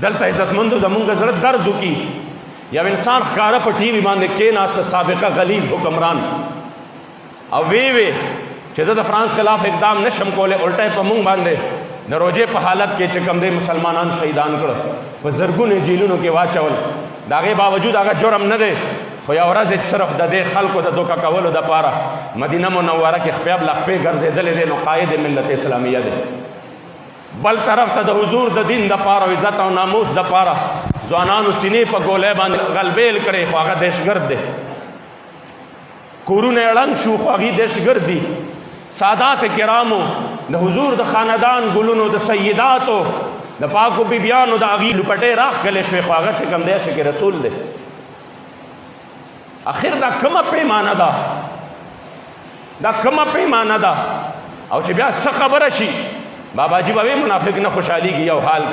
دلته عزتمندو زمونږ زړه درد وکړي. یو انسان ښکاره په ټي وي باندې کېناسته، سابقه غلیظ حکمران، او وی چې زه د فرانس خلاف اقدام نشم کولی، الټه یې په مونږ باندې د روژې په حالت کې چې کوم دی مسلمانان شهیدان کړه، په زرګونو جیلونو کې واچول. د هغې باوجود هغه جرم نه دی، خو یو ورځ صرف د دې خلکو د دوکه کولو دپاره مدینه منوره کې خپې بلخپې ګرځېدلی دی، نو قائد ملت اسلامیه دی. بل طرف ته د حضور د دین دپاره او عزت او ناموس دپاره ځوانانو سینې په ګولۍ باندې غلبیل کړی، خو هغه دهشتګرد دی. کورونه یې ړنګ شو، خو هغې دهشتګرد دي. سادات کرامو د حضور د خاندان ګلونو، د سیداتو، د پاکو بیبیانو د هغې لوپټۍ راښکلې شوې، خو هغه چې کوم دی عشق رسول دی. آخر دا کومه پیمانه ده؟ دا کومه پیمانه ده؟ او چې بیا څه خبره شي، باباجي به وایي منافق نه خوشحالېږي یو حال